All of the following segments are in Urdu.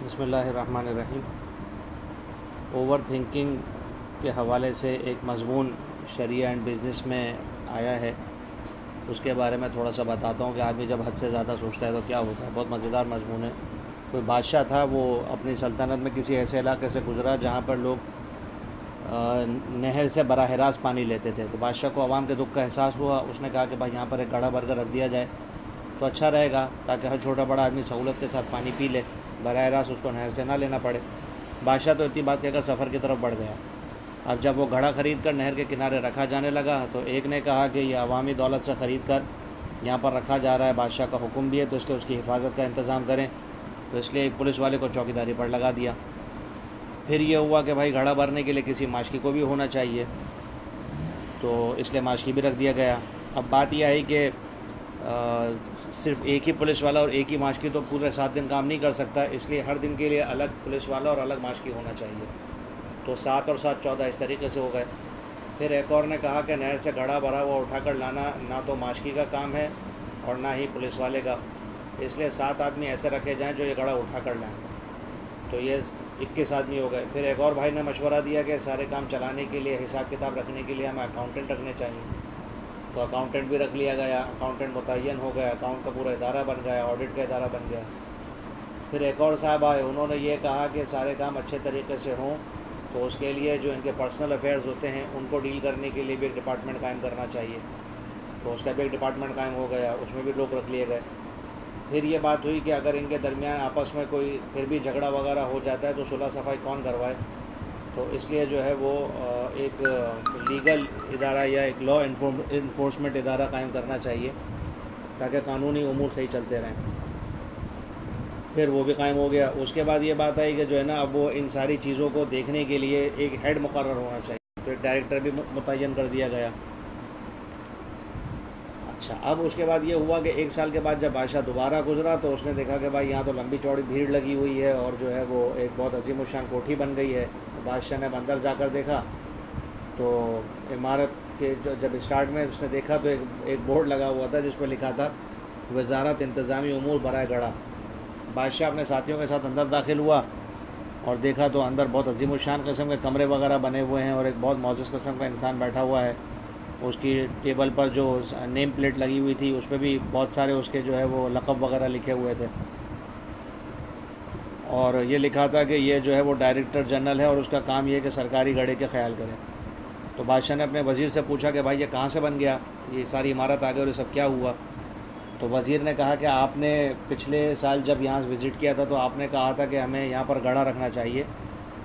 بسم اللہ الرحمن الرحیم۔ اوور تھنکنگ کے حوالے سے ایک مضمون شریعہ اینڈ بزنس میں آیا ہے، اس کے بارے میں تھوڑا سا بتاتا ہوں کہ آدمی جب حد سے زیادہ سوچتا ہے تو کیا ہوتا ہے۔ بہت مزیدار مضمون ہے۔ کوئی بادشاہ تھا، وہ اپنی سلطنت میں کسی ایسے علاقے سے گزرا جہاں پر لوگ نہر سے براہ راست پانی لیتے تھے، تو بادشاہ کو عوام کے دکھ کا احساس ہوا۔ اس نے کہا کہ بھائی یہاں پر ایک گڑھا بھر کر رکھ دیا جائے تو اچھا رہے گا، تاکہ ہر چھوٹا بڑا آدمی سہولت کے ساتھ پانی پی لے، براہ راست اس کو نہر سے نہ لینا پڑے۔ بادشاہ تو اتنی بات کہہ کر سفر کی طرف بڑھ گیا۔ اب جب وہ گھڑا خرید کر نہر کے کنارے رکھا جانے لگا تو ایک نے کہا کہ یہ عوامی دولت سے خرید کر یہاں پر رکھا جا رہا ہے، بادشاہ کا حکم بھی ہے، تو اس لیے اس کی حفاظت کا انتظام کریں۔ تو اس لیے ایک پولیس والے کو چوکیداری پر لگا دیا۔ پھر یہ ہوا کہ بھائی گھڑا بھرنے کے لیے کسی ماشکی کو بھی ہونا چاہیے، تو اس لیے ماشکی بھی رکھ دیا گیا۔ اب بات یہ آئی کہ صرف ایک ہی پولیس والا اور ایک ہی ماشکی تو پورے 7 دن کام نہیں کر سکتا، اس لیے ہر دن کے لیے الگ پولیس والا اور الگ ماشکی ہونا چاہیے۔ تو 7 اور 7 14 اس طریقے سے ہو گئے۔ پھر ایک اور نے کہا کہ نہر سے گھڑا بھرا ہوا اٹھا کر لانا نہ تو ماشکی کا کام ہے اور نہ ہی پولیس والے کا، اس لیے 7 آدمی ایسے رکھے جائیں جو یہ گھڑا اٹھا کر لائیں، تو یہ 21 آدمی ہو گئے۔ پھر ایک اور بھائی نے مشورہ دیا کہ سارے کام چلانے کے لیے، حساب کتاب رکھنے کے لیے ہمیں اکاؤنٹنٹ رکھنے چاہیے، تو اکاؤنٹنٹ بھی رکھ لیا گیا۔ اکاؤنٹنٹ متعین ہو گیا، اکاؤنٹ کا پورا ادارہ بن گیا، آڈٹ کا ادارہ بن گیا۔ پھر ایک اور صاحب آئے، انہوں نے یہ کہا کہ سارے کام اچھے طریقے سے ہوں تو اس کے لیے جو ان کے پرسنل افیئرز ہوتے ہیں ان کو ڈیل کرنے کے لیے بھی ایک ڈپارٹمنٹ قائم کرنا چاہیے، تو اس کا بھی ایک ڈپارٹمنٹ قائم ہو گیا، اس میں بھی لوگ رکھ لیے گئے۔ پھر یہ بات ہوئی کہ اگر ان کے درمیان آپس میں کوئی پھر بھی جھگڑا وغیرہ ہو جاتا ہے تو صلح صفائی کون کروائے، تو اس لیے جو ہے وہ ایک لیگل ادارہ یا ایک لا انفورسمنٹ ادارہ قائم کرنا چاہیے تاکہ قانونی امور صحیح چلتے رہیں۔ پھر وہ بھی قائم ہو گیا۔ اس کے بعد یہ بات آئی کہ جو ہے نا اب وہ ان ساری چیزوں کو دیکھنے کے لیے ایک ہیڈ مقرر ہونا چاہیے، تو ایک ڈائریکٹر بھی متعین کر دیا گیا۔ اچھا، اب اس کے بعد یہ ہوا کہ 1 سال کے بعد جب بادشاہ دوبارہ گزرا تو اس نے دیکھا کہ بھائی یہاں تو لمبی چوڑی بھیڑ لگی ہوئی ہے اور جو ہے وہ ایک بہت عظیم الشان کوٹھی بن گئی ہے۔ بادشاہ نے اب اندر جا کر دیکھا تو عمارت کے جب اسٹارٹ میں اس نے دیکھا تو ایک بورڈ لگا ہوا تھا جس پہ لکھا تھا وزارت انتظامی امور برائے گڑھا۔ بادشاہ اپنے ساتھیوں کے ساتھ اندر داخل ہوا اور دیکھا تو اندر بہت عظیم الشان قسم کے کمرے وغیرہ بنے ہوئے ہیں اور ایک بہت معزز قسم کا انسان بیٹھا ہوا ہے۔ اس کی ٹیبل پر جو نیم پلیٹ لگی ہوئی تھی اس پہ بھی بہت سارے اس کے جو ہے وہ لقب وغیرہ لکھے ہوئے تھے، اور یہ لکھا تھا کہ یہ جو ہے وہ ڈائریکٹر جنرل ہے اور اس کا کام یہ ہے کہ سرکاری گھڑے کے خیال کرے۔ تو بادشاہ نے اپنے وزیر سے پوچھا کہ بھائی یہ کہاں سے بن گیا، یہ ساری عمارت آ گئی اور یہ سب کیا ہوا؟ تو وزیر نے کہا کہ آپ نے پچھلے سال جب یہاں وزٹ کیا تھا تو آپ نے کہا تھا کہ ہمیں یہاں پر گڑھا رکھنا چاہیے،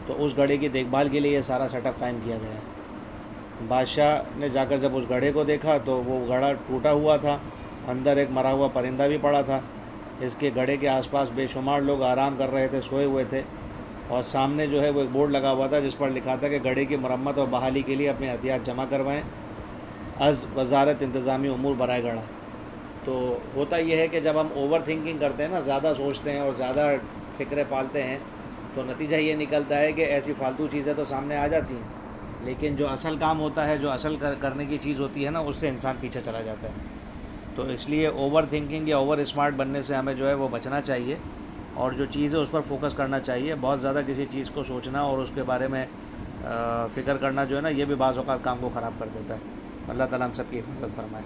تو اس گڑھے کی دیکھ بھال کے لیے یہ سارا سیٹ اپ قائم کیا گیا ہے۔ بادشاہ نے جا کر جب اس گڑھے کو دیکھا تو وہ گڑھا ٹوٹا ہوا تھا، اندر ایک مرا ہوا پرندہ بھی پڑا تھا۔ اس کے گڑھے کے آس پاس بے شمار لوگ آرام کر رہے تھے، سوئے ہوئے تھے، اور سامنے جو ہے وہ ایک بورڈ لگا ہوا تھا جس پر لکھا تھا کہ گڑھے کی مرمت اور بحالی کے لیے اپنے احتیاط جمع کروائیں از وزارت انتظامی امور برائے گڑھا۔ تو ہوتا یہ ہے کہ جب ہم اوور تھنکنگ کرتے ہیں نا، زیادہ سوچتے ہیں اور زیادہ فکریں پالتے ہیں، تو نتیجہ یہ نکلتا ہے کہ ایسی فالتو چیزیں تو سامنے آ جاتی ہیں، لیکن جو اصل کام ہوتا ہے، جو اصل کرنے کی چیز ہوتی ہے نا، اس سے انسان پیچھے چلا جاتا ہے۔ تو اس لیے اوور تھنکنگ یا اوور اسمارٹ بننے سے ہمیں جو ہے وہ بچنا چاہیے، اور جو چیز ہے اس پر فوکس کرنا چاہیے۔ بہت زیادہ کسی چیز کو سوچنا اور اس کے بارے میں فکر کرنا جو ہے نا، یہ بھی بعض اوقات کام کو خراب کر دیتا ہے۔ اللہ تعالیٰ ہم سب کی حفاظت فرمائے۔